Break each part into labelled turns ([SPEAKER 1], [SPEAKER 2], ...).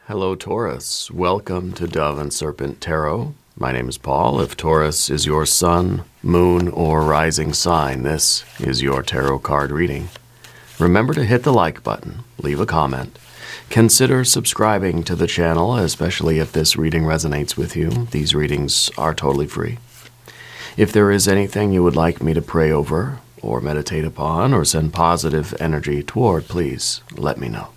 [SPEAKER 1] Hello, Taurus. Welcome to Dove and Serpent Tarot. My name is Paul. If Taurus is your sun, moon, or rising sign, this is your tarot card reading. Remember to hit the like button, leave a comment. Consider subscribing to the channel, especially if this reading resonates with you. These readings are totally free. If there is anything you would like me to pray over, or meditate upon, or send positive energy toward, please let me know.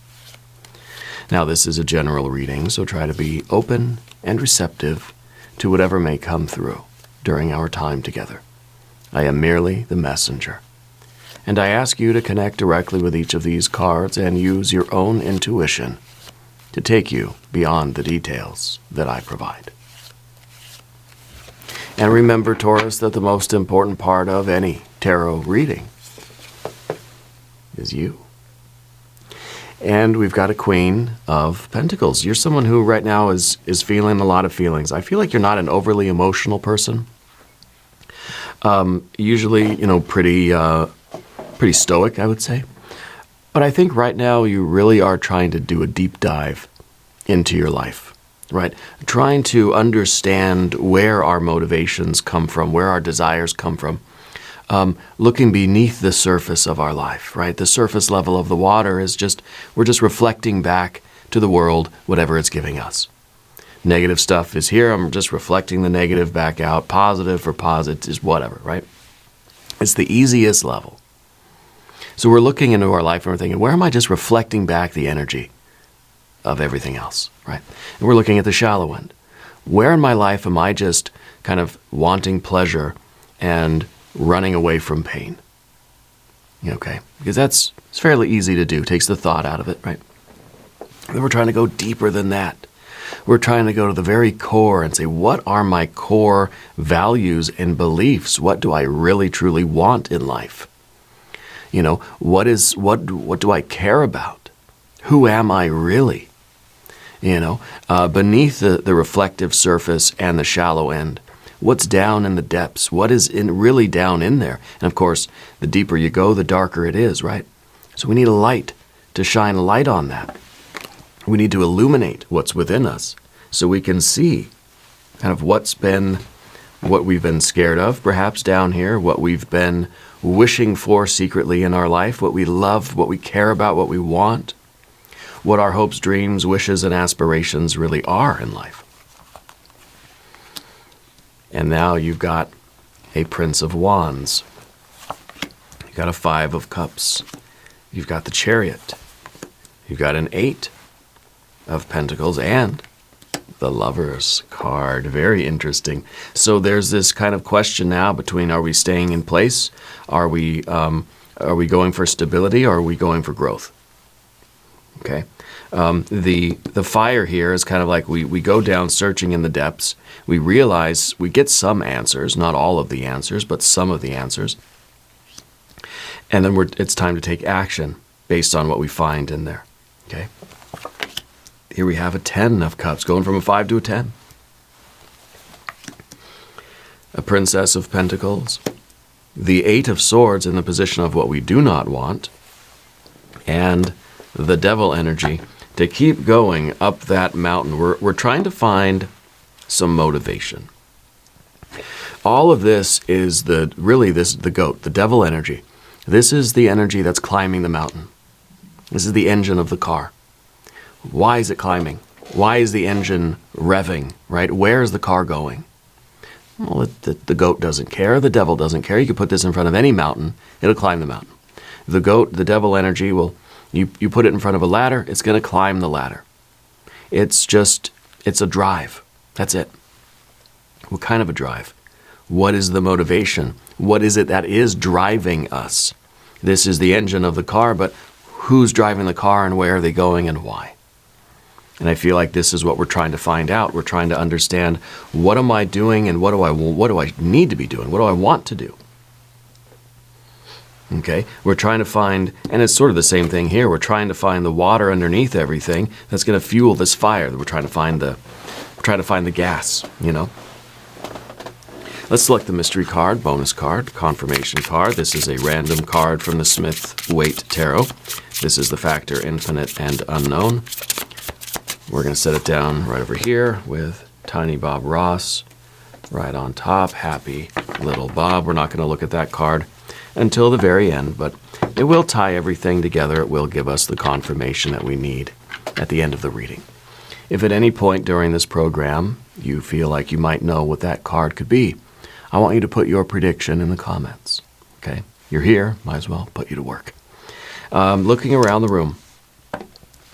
[SPEAKER 1] Now, this is a general reading, so try to be open and receptive to whatever may come through during our time together. I am merely the messenger. And I ask you to connect directly with each of these cards and use your own intuition to take you beyond the details that I provide. And remember, Taurus, that the most important part of any tarot reading is you. And we've got a Queen of Pentacles. You're someone who right now is feeling a lot of feelings. I feel like you're not an overly emotional person. Usually, pretty stoic, I would say. But I think right now you really are trying to do a deep dive into your life, right? Trying to understand where our motivations come from, where our desires come from. Looking beneath the surface of our life, right? The surface level of the water is we're just reflecting back to the world whatever it's giving us. Negative stuff is here, I'm just reflecting the negative back out. Positive for positive is whatever, right? It's the easiest level. So we're looking into our life and we're thinking, where am I just reflecting back the energy of everything else, right? And we're looking at the shallow end. Where in my life am I just kind of wanting pleasure and running away from pain? Okay, because it's fairly easy to do. Takes the thought out of it, right? Then we're trying to go deeper than that. We're trying to go to the very core and say, what are my core values and beliefs? What do I really truly want in life? What do I care about? Who am I really? Beneath the reflective surface and the shallow end, what's down in the depths? What is really down in there? And of course, the deeper you go, the darker it is, right? So we need a light to shine a light on that. We need to illuminate what's within us so we can see kind of what we've been scared of, perhaps down here, what we've been wishing for secretly in our life, what we love, what we care about, what we want, what our hopes, dreams, wishes, and aspirations really are in life. And now you've got a Prince of Wands. You've got a Five of Cups. You've got the Chariot. You've got an Eight of Pentacles and the Lovers card. Very interesting. So there's this kind of question now between, are we staying in place? Are we going for stability, or are we going for growth? Okay. The fire here is kind of like we go down searching in the depths. We realize we get some answers, not all of the answers, but some of the answers. And then it's time to take action based on what we find in there. Okay. Here we have a 10 of Cups, going from a 5 to a 10. A Princess of Pentacles. The 8 of Swords in the position of what we do not want. And the Devil energy to keep going up that mountain. We're trying to find some motivation. All of this is the goat, the Devil energy. This is the energy that's climbing the mountain. This is the engine of the car. Why is it climbing? Why is the engine revving, right? Where is the car going? Well, the goat doesn't care. The devil doesn't care. You could put this in front of any mountain. It'll climb the mountain. The goat, the devil energy, you put it in front of a ladder, it's going to climb the ladder. It's a drive. That's it. What kind of a drive? What is the motivation? What is it that is driving us? This is the engine of the car, but who's driving the car and where are they going and why? And I feel like this is what we're trying to find out. We're trying to understand, what am I doing and what do I need to be doing? What do I want to do? Okay, we're trying to find, and it's sort of the same thing here. We're trying to find the water underneath everything that's going to fuel this fire. We're trying to find the gas, Let's select the mystery card, bonus card, confirmation card. This is a random card from the Smith-Waite Tarot. This is the factor infinite and unknown. We're going to set it down right over here with Tiny Bob Ross right on top. Happy little Bob. We're not going to look at that card until the very end, but it will tie everything together. It will give us the confirmation that we need at the end of the reading. If at any point during this program you feel like you might know what that card could be, I want you to put your prediction in the comments. Okay? You're here, might as well put you to work. Looking around the room,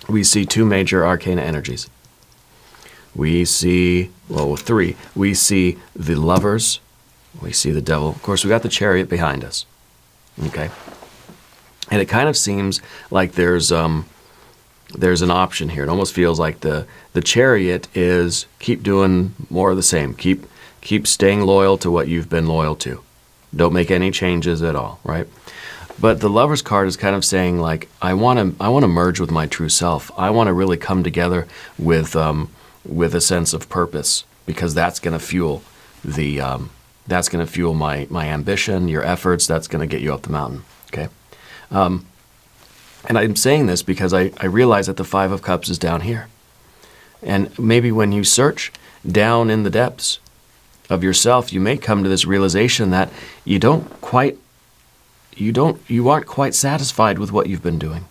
[SPEAKER 1] we see two major arcana energies. We see, well, three. We see the Lovers. We see the Devil. Of course, we got the Chariot behind us. Okay? And it kind of seems like there's an option here. It almost feels like the Chariot is keep doing more of the same. Keep staying loyal to what you've been loyal to. Don't make any changes at all, right? But the Lover's card is kind of saying, like, I want to merge with my true self. I want to really come together with a sense of purpose, because that's going to fuel my ambition, your efforts. That's going to get you up the mountain. Okay. And I'm saying this because I realize that the Five of Cups is down here. And maybe when you search down in the depths of yourself, you may come to this realization that you aren't quite satisfied with what you've been doing.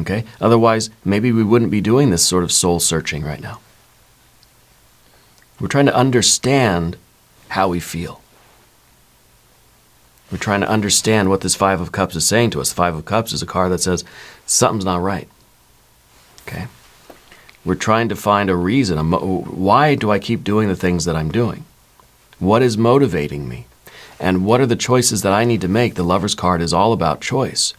[SPEAKER 1] Okay? Otherwise, maybe we wouldn't be doing this sort of soul searching right now. We're trying to understand how we feel. We're trying to understand what this Five of Cups is saying to us. The Five of Cups is a card that says something's not right. Okay? We're trying to find a reason. Why do I keep doing the things that I'm doing? What is motivating me? And what are the choices that I need to make? The Lover's card is all about choice.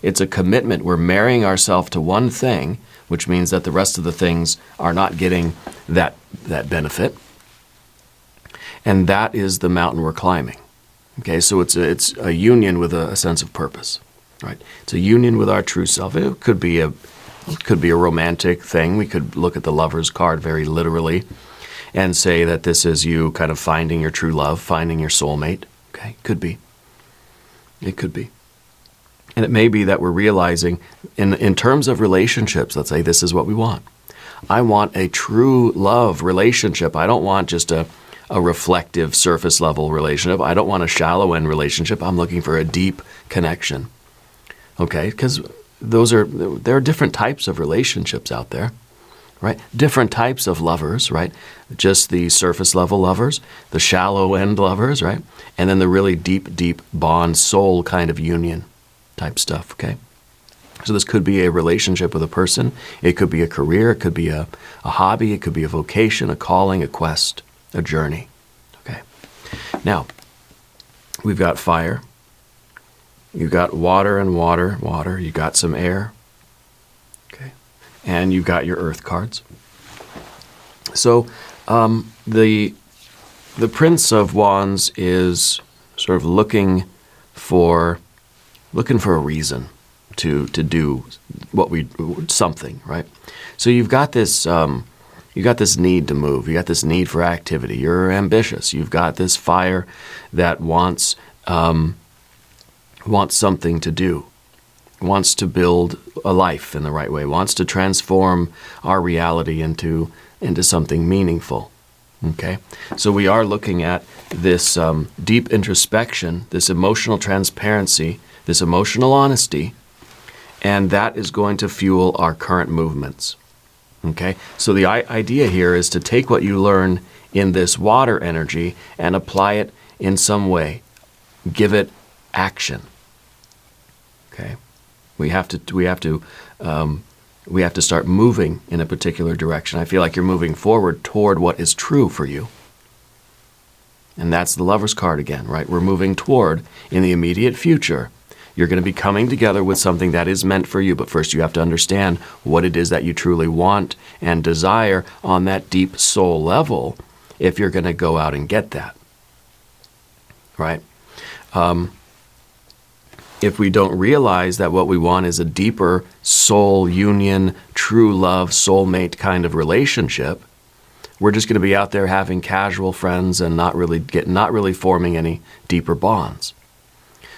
[SPEAKER 1] It's a commitment. We're marrying ourselves to one thing, which means that the rest of the things are not getting that benefit. And that is the mountain we're climbing. Okay, so it's a union with a sense of purpose, right? It's a union with our true self. It could be a romantic thing. We could look at the Lover's card very literally and say that this is you kind of finding your true love, finding your soulmate. Okay, could be. It could be. And it may be that we're realizing in terms of relationships, let's say this is what we want. I want a true love relationship. I don't want just a reflective surface level relationship. I don't want a shallow end relationship. I'm looking for a deep connection. Okay, because there are different types of relationships out there, right? Different types of lovers, right? Just the surface level lovers, the shallow end lovers, right? And then the really deep bond, soul kind of union type stuff, okay? So this could be a relationship with a person. It could be a career. It could be a hobby. It could be a vocation, a calling, a quest, a journey, okay? Now, we've got fire. You've got water and water. You got some air, okay? And you've got your earth cards. So the Prince of Wands is sort of looking for a reason to do something, right? So you've got this need to move. You got this need for activity. You're ambitious. You've got this fire that wants something to do, wants to build a life in the right way, wants to transform our reality into something meaningful. Okay? So we are looking at this deep introspection, this emotional transparency, this emotional honesty, and that is going to fuel our current movements. Okay? So the idea here is to take what you learn in this water energy and apply it in some way. Give it action. Okay? We have to start moving in a particular direction. I feel like you're moving forward toward what is true for you. And that's the Lover's card again, right? We're moving toward, in the immediate future, you're going to be coming together with something that is meant for you. But first you have to understand what it is that you truly want and desire on that deep soul level if you're going to go out and get that, right? If we don't realize that what we want is a deeper soul union, true love, soulmate kind of relationship, we're just going to be out there having casual friends and not really forming any deeper bonds.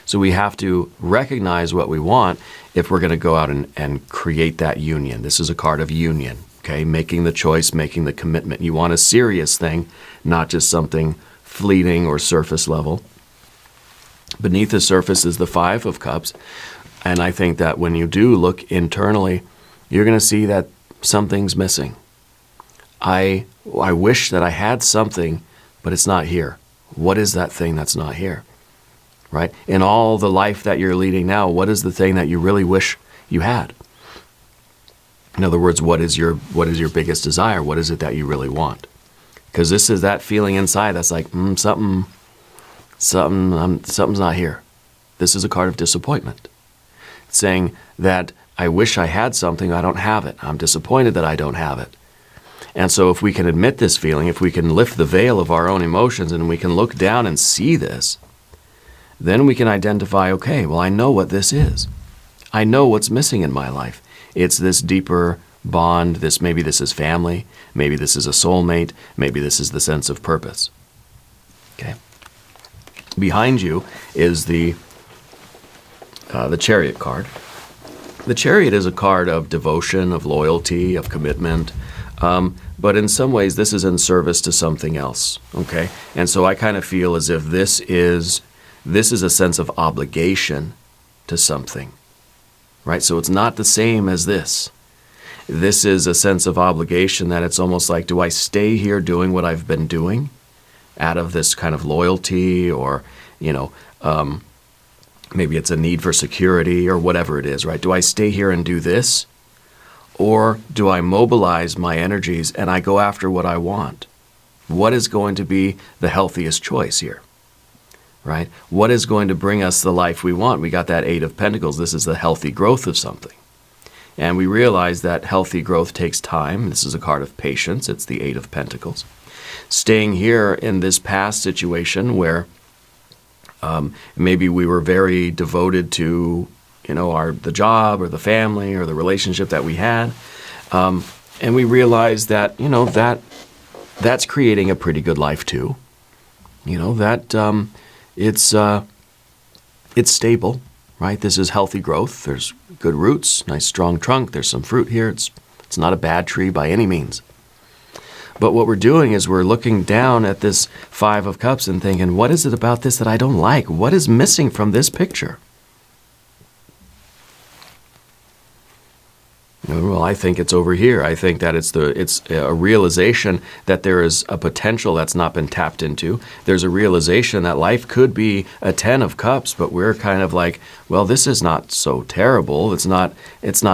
[SPEAKER 1] So we have to recognize what we want if we're going to go out and create that union. This is a card of union, okay? Making the choice, making the commitment. You want a serious thing, not just something fleeting or surface level. Beneath the surface is the Five of Cups. And I think that when you do look internally, you're going to see that something's missing. I wish that I had something, but it's not here. What is that thing that's not here? Right? In all the life that you're leading now, what is the thing that you really wish you had? In other words, what is your biggest desire? What is it that you really want? Because this is that feeling inside that's like, something's not here. This is a card of disappointment. It's saying that I wish I had something, I don't have it. I'm disappointed that I don't have it. And so if we can admit this feeling, if we can lift the veil of our own emotions and we can look down and see this, then we can identify, okay, well, I know what this is. I know what's missing in my life. It's this deeper bond. Maybe this is family. Maybe this is a soulmate. Maybe this is the sense of purpose. Okay. Behind you is the Chariot card. The Chariot is a card of devotion, of loyalty, of commitment. But in some ways, this is in service to something else. Okay. And so I kind of feel as if this is a sense of obligation to something, right? So it's not the same as this. This is a sense of obligation that it's almost like, do I stay here doing what I've been doing out of this kind of loyalty, or, maybe it's a need for security or whatever it is, right? Do I stay here and do this? Or do I mobilize my energies and I go after what I want? What is going to be the healthiest choice here? Right? What is going to bring us the life we want? We got that Eight of Pentacles. This is the healthy growth of something. And we realize that healthy growth takes time. This is a card of patience. It's the Eight of Pentacles. Staying here in this past situation where maybe we were very devoted to, the job or the family or the relationship that we had. And we realized that, that's creating a pretty good life too. It's stable, right? This is healthy growth. There's good roots, nice strong trunk. There's some fruit here. It's not a bad tree by any means. But what we're doing is we're looking down at this Five of Cups and thinking, what is it about this that I don't like? What is missing from this picture? Well, I think it's over here. I think that it's a realization that there is a potential that's not been tapped into. There's a realization that life could be a 10 of Cups, but we're kind of like, well, this is not so terrible. It's not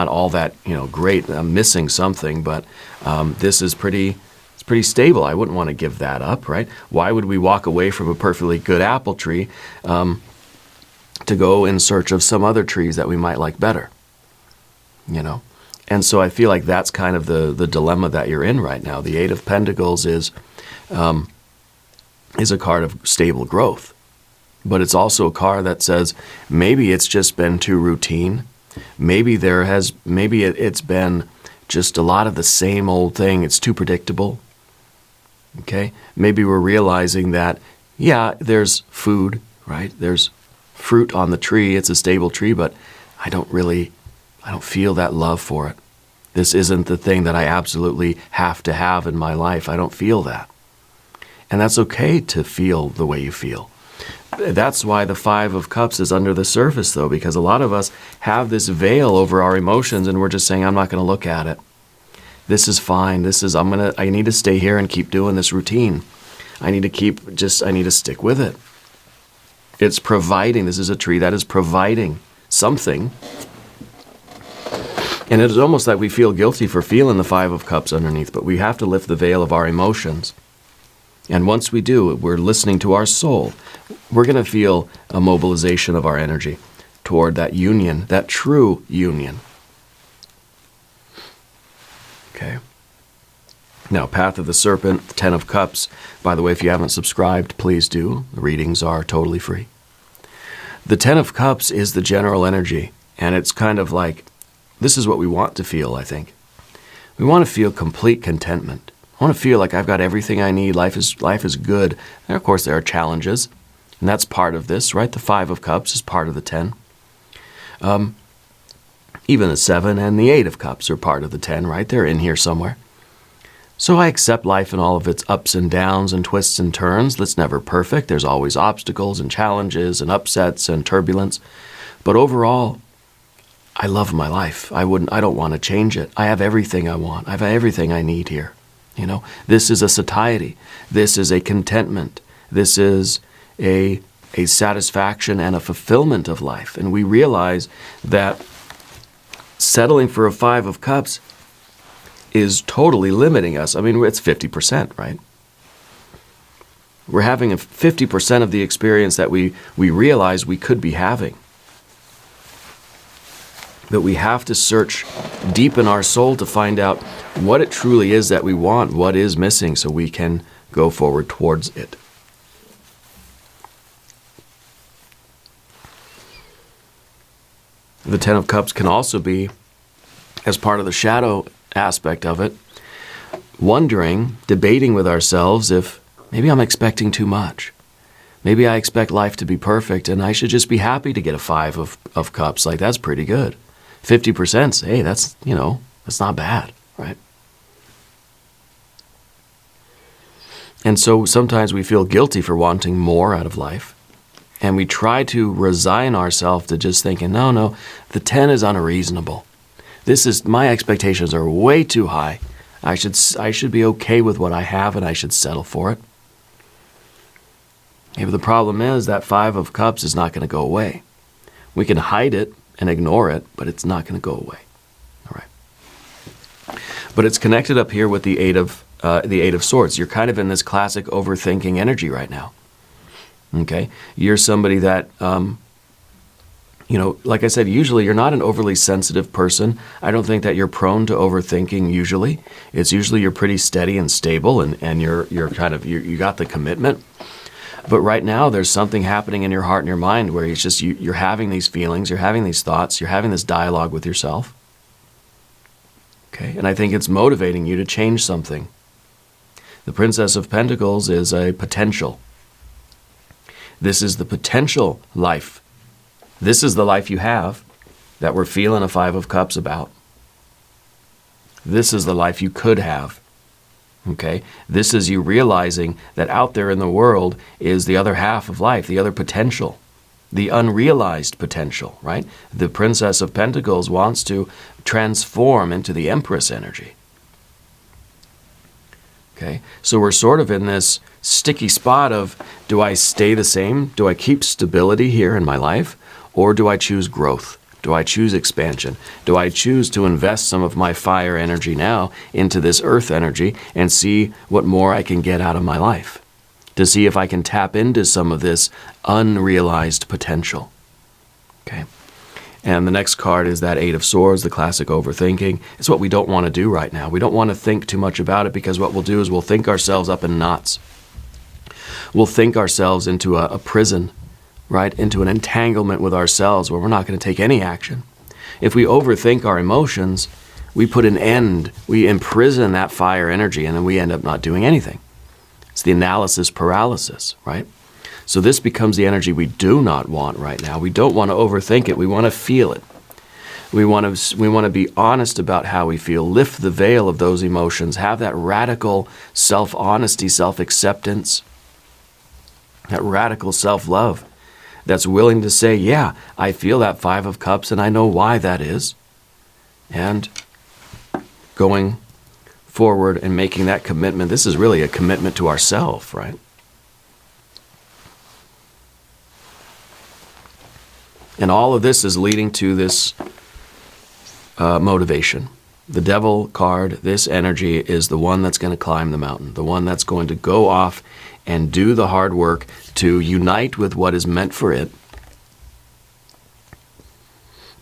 [SPEAKER 1] all that, great. I'm missing something, but this is pretty stable. I wouldn't want to give that up, right? Why would we walk away from a perfectly good apple tree to go in search of some other trees that we might like better? And so I feel like that's kind of the dilemma that you're in right now. The Eight of Pentacles is a card of stable growth, but it's also a card that says maybe it's just been too routine. Maybe it's been just a lot of the same old thing. It's too predictable. Okay, maybe we're realizing that there's food, right? There's fruit on the tree. It's a stable tree, but I don't feel that love for it. This isn't the thing that I absolutely have to have in my life. I don't feel that. And that's okay to feel the way you feel. That's why the Five of Cups is under the surface, though, because a lot of us have this veil over our emotions and we're just saying, I'm not going to look at it. This is fine. I need to stay here and keep doing this routine. I need to stick with it. It's providing. This is a tree that is providing something. And it is almost like we feel guilty for feeling the Five of Cups underneath, but we have to lift the veil of our emotions. And once we do, we're listening to our soul. We're going to feel a mobilization of our energy toward that union, that true union. Okay. Now, Path of the Serpent, 10 of Cups. By the way, if you haven't subscribed, please do. The readings are totally free. The 10 of Cups is the general energy, and it's kind of like, this is what we want to feel, I think. We want to feel complete contentment. I want to feel like I've got everything I need. Life is good. And of course, there are challenges. And that's part of this, right? The 5 of Cups is part of the 10. Even the 7 and the 8 of Cups are part of the 10, right? They're in here somewhere. So I accept life in all of its ups and downs and twists and turns. That's never perfect. There's always obstacles and challenges and upsets and turbulence. But overall, I love my life. I don't want to change it. I have everything I want. I have everything I need here. You know, this is a satiety. This is a contentment. This is a satisfaction and a fulfillment of life. And we realize that settling for a 5 of Cups is totally limiting us. I mean, it's 50%, right? We're having a 50% of the experience that we realize we could be having. That we have to search deep in our soul to find out what it truly is that we want, what is missing, so we can go forward towards it. The 10 of Cups can also be, as part of the shadow aspect of it, wondering, debating with ourselves if maybe I'm expecting too much. Maybe I expect life to be perfect and I should just be happy to get a 5 of Cups. Like, that's pretty good. 50%, hey, that's not bad, right? And so sometimes we feel guilty for wanting more out of life. And we try to resign ourselves to just thinking, no, the 10 is unreasonable. My expectations are way too high. I should be okay with what I have and I should settle for it. Yeah, but the problem is that 5 of Cups is not going to go away. We can hide it and ignore it, but it's not going to go away. All right. But it's connected up here with the 8 of Swords. You're kind of in this classic overthinking energy right now. Okay? You're somebody that, like I said, usually you're not an overly sensitive person. I don't think that you're prone to overthinking usually. It's usually you're pretty steady and stable and you're kind of, you got the commitment. But right now there's something happening in your heart and your mind where it's just you're having these feelings, you're having these thoughts, you're having this dialogue with yourself. Okay? And I think it's motivating you to change something. The Princess of Pentacles is a potential. This is the potential life. This is the life you have that we're feeling a 5 of Cups about. This is the life you could have. Okay? This is you realizing that out there in the world is the other half of life, the other potential, the unrealized potential, right? The Princess of Pentacles wants to transform into the Empress energy. Okay? So we're sort of in this sticky spot of, do I stay the same? Do I keep stability here in my life? Or do I choose growth? Do I choose expansion? Do I choose to invest some of my fire energy now into this earth energy and see what more I can get out of my life? To see if I can tap into some of this unrealized potential. Okay? And the next card is that 8 of Swords, the classic overthinking. It's what we don't want to do right now. We don't want to think too much about it because what we'll do is we'll think ourselves up in knots. We'll think ourselves into a prison, right? Into an entanglement with ourselves where we're not going to take any action. If we overthink our emotions, we put an end, we imprison that fire energy, and then we end up not doing anything. It's the analysis paralysis, right? So this becomes the energy we do not want right now. We don't want to overthink it. We want to feel it. We want to be honest about how we feel, lift the veil of those emotions, have that radical self-honesty, self-acceptance, that radical self-love that's willing to say, yeah, I feel that 5 of Cups and I know why that is. And going forward and making that commitment. This is really a commitment to ourselves, right? And all of this is leading to this motivation. The Devil card, this energy, is the one that's going to climb the mountain, the one that's going to go off and do the hard work to unite with what is meant for it,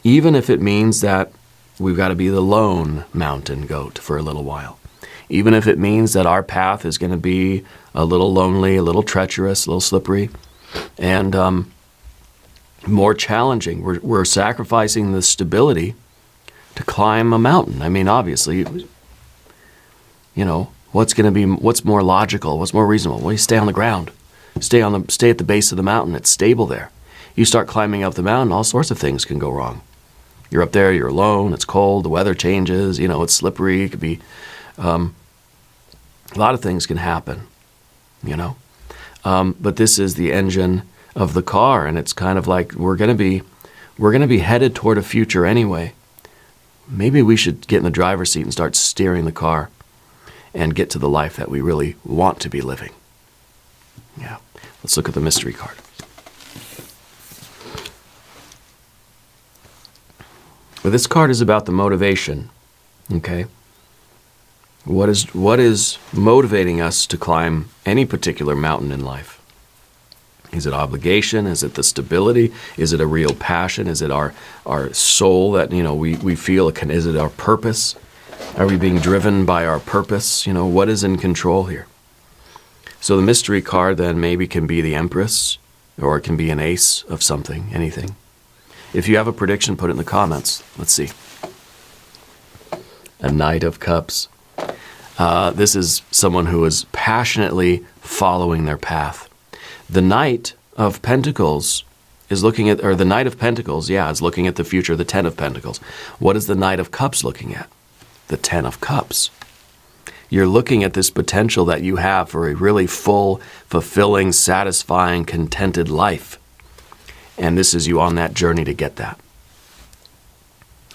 [SPEAKER 1] even if it means that we've got to be the lone mountain goat for a little while, even if it means that our path is going to be a little lonely, a little treacherous, a little slippery, and more challenging. We're sacrificing the stability to climb a mountain. I mean, obviously, what's more logical? What's more reasonable? Well, you stay on the ground. Stay at the base of the mountain. It's stable there. You start climbing up the mountain, all sorts of things can go wrong. You're up there, you're alone, it's cold, the weather changes, it's slippery, it could be, a lot of things can happen, But this is the engine of the car, and it's kind of like we're going to be headed toward a future anyway. Maybe we should get in the driver's seat and start steering the car and get to the life that we really want to be living. Yeah. Let's look at the mystery card. Well, this card is about the motivation, okay? What is motivating us to climb any particular mountain in life? Is it obligation? Is it the stability? Is it a real passion? Is it our soul that, we feel? Is it our purpose? Are we being driven by our purpose? What is in control here? So the mystery card then maybe can be the Empress, or it can be an ace of something, anything. If you have a prediction, put it in the comments. Let's see. A Knight of Cups. This is someone who is passionately following their path. The Knight of Pentacles is looking at, or the Knight of Pentacles, is looking at the future, the Ten of Pentacles. What is the Knight of Cups looking at? The Ten of Cups. You're looking at this potential that you have for a really full, fulfilling, satisfying, contented life. And this is you on that journey to get that.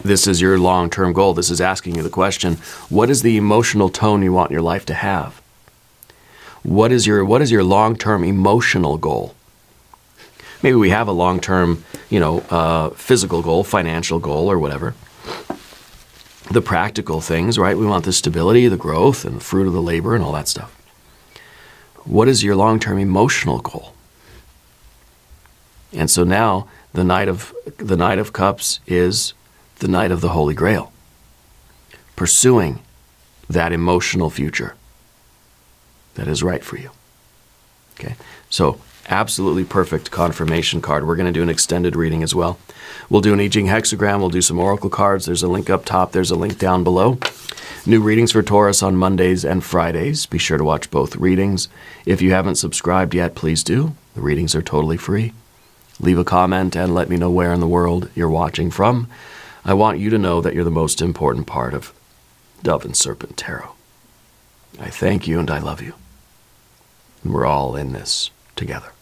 [SPEAKER 1] This is your long-term goal. This is asking you the question, what is the emotional tone you want your life to have? What is your long-term emotional goal? Maybe we have a long-term, physical goal, financial goal, or whatever. The practical things, right? We want the stability, the growth, and the fruit of the labor, and all that stuff. What is your long-term emotional goal? And so now the Knight of Cups is the Knight of the Holy Grail, pursuing that emotional future that is right for you. Okay, so absolutely perfect confirmation card. We're going to do an extended reading as well. We'll do an I Ching hexagram. We'll do some oracle cards. There's a link up top. There's a link down below. New readings for Taurus on Mondays and Fridays. Be sure to watch both readings. If you haven't subscribed yet, please do. The readings are totally free. Leave a comment and let me know where in the world you're watching from. I want you to know that you're the most important part of Dove and Serpent Tarot. I thank you and I love you. And we're all in this together.